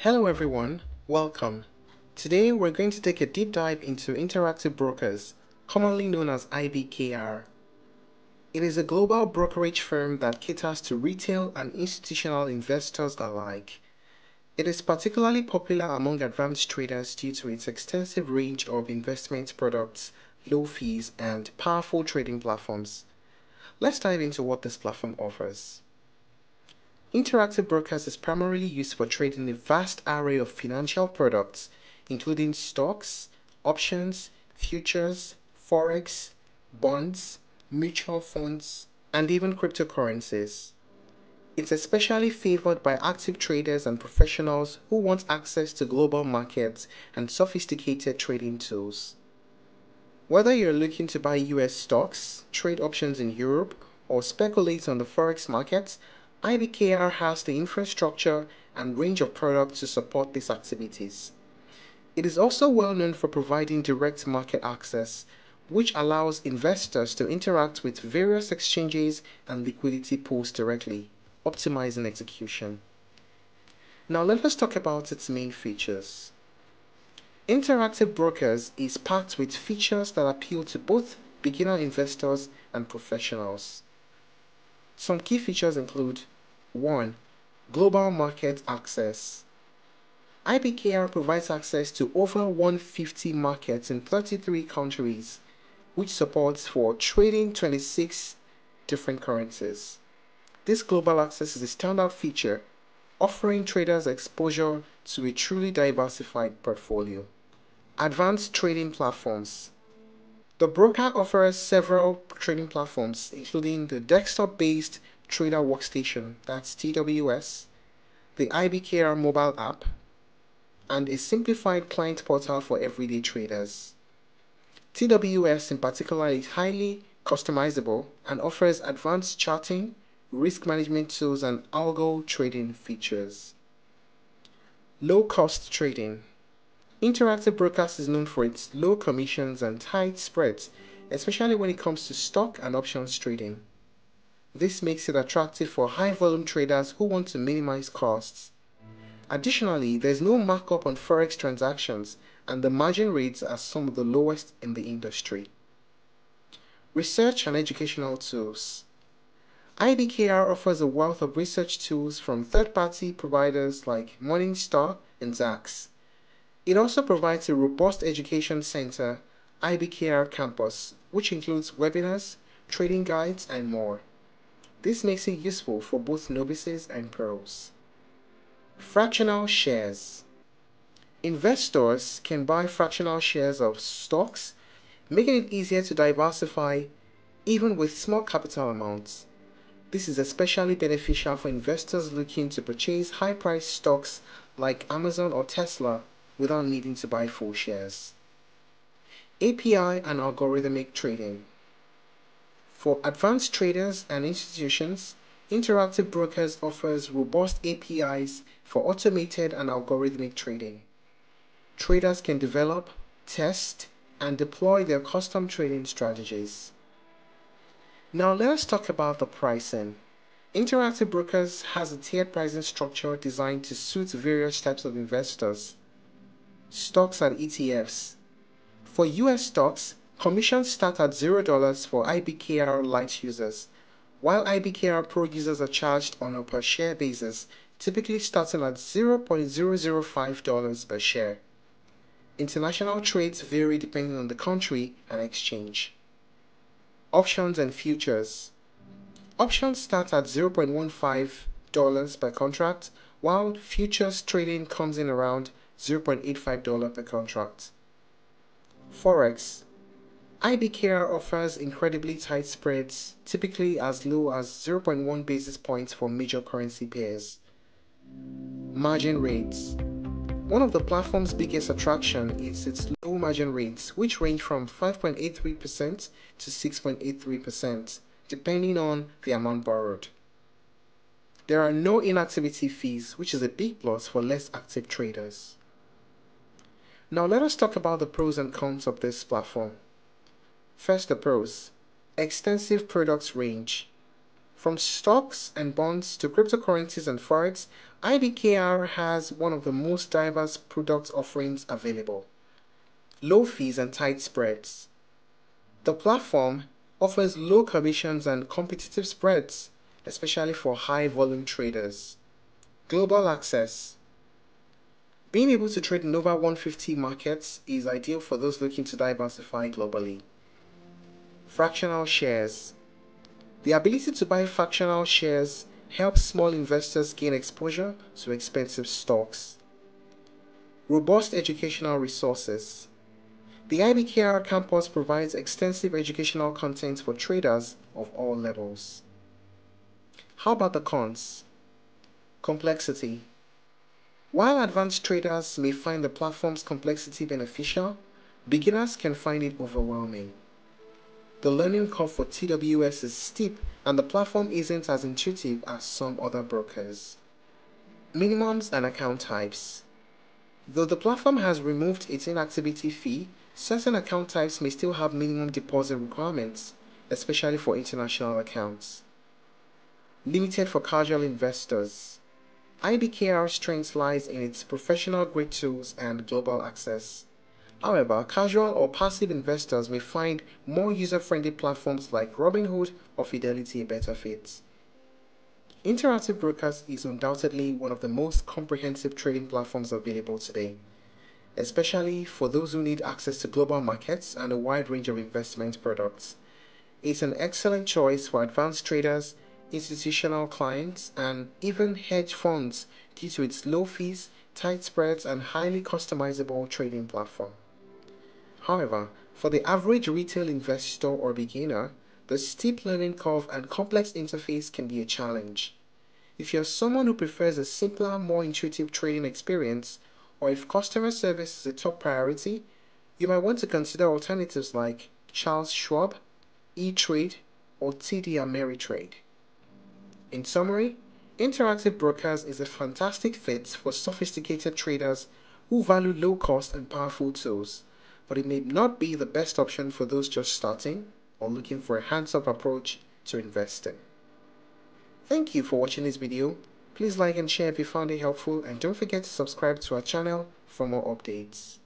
Hello everyone, welcome. Today we're going to take a deep dive into Interactive Brokers, commonly known as IBKR. It is a global brokerage firm that caters to retail and institutional investors alike. It is particularly popular among advanced traders due to its extensive range of investment products, low fees, and powerful trading platforms. Let's dive into what this platform offers. Interactive Brokers is primarily used for trading a vast array of financial products, including stocks, options, futures, forex, bonds, mutual funds, and even cryptocurrencies. It's especially favored by active traders and professionals who want access to global markets and sophisticated trading tools. Whether you're looking to buy US stocks, trade options in Europe, or speculate on the forex markets, IBKR has the infrastructure and range of products to support these activities. It is also well known for providing direct market access, which allows investors to interact with various exchanges and liquidity pools directly, optimizing execution. Now let us talk about its main features. Interactive Brokers is packed with features that appeal to both beginner investors and professionals. Some key features include 1. Global market access. IBKR provides access to over 150 markets in 33 countries, which supports for trading 26 different currencies. This global access is a standout feature, offering traders exposure to a truly diversified portfolio. Advanced trading platforms. The broker offers several trading platforms, including the desktop-based Trader Workstation, that's TWS, the IBKR mobile app, and a simplified client portal for everyday traders. TWS in particular is highly customizable and offers advanced charting, risk management tools, and algo trading features. Low-cost trading. Interactive Brokers is known for its low commissions and tight spreads, especially when it comes to stock and options trading. This makes it attractive for high-volume traders who want to minimize costs. Additionally, there is no markup on forex transactions, and the margin rates are some of the lowest in the industry. Research and educational tools. IBKR offers a wealth of research tools from third-party providers like Morningstar and Zacks. It also provides a robust education center, IBKR Campus, which includes webinars, trading guides, and more. This makes it useful for both novices and pros. Fractional shares. Investors can buy fractional shares of stocks, making it easier to diversify even with small capital amounts. This is especially beneficial for investors looking to purchase high-priced stocks like Amazon or Tesla without needing to buy full shares. API and algorithmic trading. For advanced traders and institutions, Interactive Brokers offers robust APIs for automated and algorithmic trading. Traders can develop, test, and deploy their custom trading strategies. Now let us talk about the pricing. Interactive Brokers has a tiered pricing structure designed to suit various types of investors. Stocks and ETFs. For US stocks, commissions start at $0 for IBKR Lite users, while IBKR Pro users are charged on a per share basis, typically starting at $0.005 per share. International trades vary depending on the country and exchange. Options and futures. Options start at $0.15 per contract, while futures trading comes in around $0.85 per contract. Forex. IBKR offers incredibly tight spreads, typically as low as 0.1 basis points for major currency pairs. Margin rates. One of the platform's biggest attraction is its low margin rates, which range from 5.83% to 6.83%, depending on the amount borrowed. There are no inactivity fees, which is a big plus for less active traders. Now let us talk about the pros and cons of this platform. First, the pros. Extensive products range. From stocks and bonds to cryptocurrencies and forex, IBKR has one of the most diverse product offerings available. Low fees and tight spreads. The platform offers low commissions and competitive spreads, especially for high volume traders. Global access. Being able to trade in over 150 markets is ideal for those looking to diversify globally. Fractional shares. The ability to buy fractional shares helps small investors gain exposure to expensive stocks. Robust educational resources. The IBKR campus provides extensive educational content for traders of all levels. How about the cons? Complexity. While advanced traders may find the platform's complexity beneficial, beginners can find it overwhelming. The learning curve for TWS is steep and the platform isn't as intuitive as some other brokers. Minimums and account types. Though the platform has removed its inactivity fee, certain account types may still have minimum deposit requirements, especially for international accounts. Limited for casual investors. IBKR's strength lies in its professional-grade tools and global access. However, casual or passive investors may find more user-friendly platforms like Robinhood or Fidelity a better fit. Interactive Brokers is undoubtedly one of the most comprehensive trading platforms available today, especially for those who need access to global markets and a wide range of investment products. It's an excellent choice for advanced traders, institutional clients, and even hedge funds due to its low fees, tight spreads, and highly customizable trading platform. However, for the average retail investor or beginner, the steep learning curve and complex interface can be a challenge. If you're someone who prefers a simpler, more intuitive trading experience, or if customer service is a top priority, you might want to consider alternatives like Charles Schwab, E-Trade, or TD Ameritrade. In summary, Interactive Brokers is a fantastic fit for sophisticated traders who value low cost and powerful tools, but it may not be the best option for those just starting or looking for a hands-off approach to investing. Thank you for watching this video. Please like and share if you found it helpful, and don't forget to subscribe to our channel for more updates.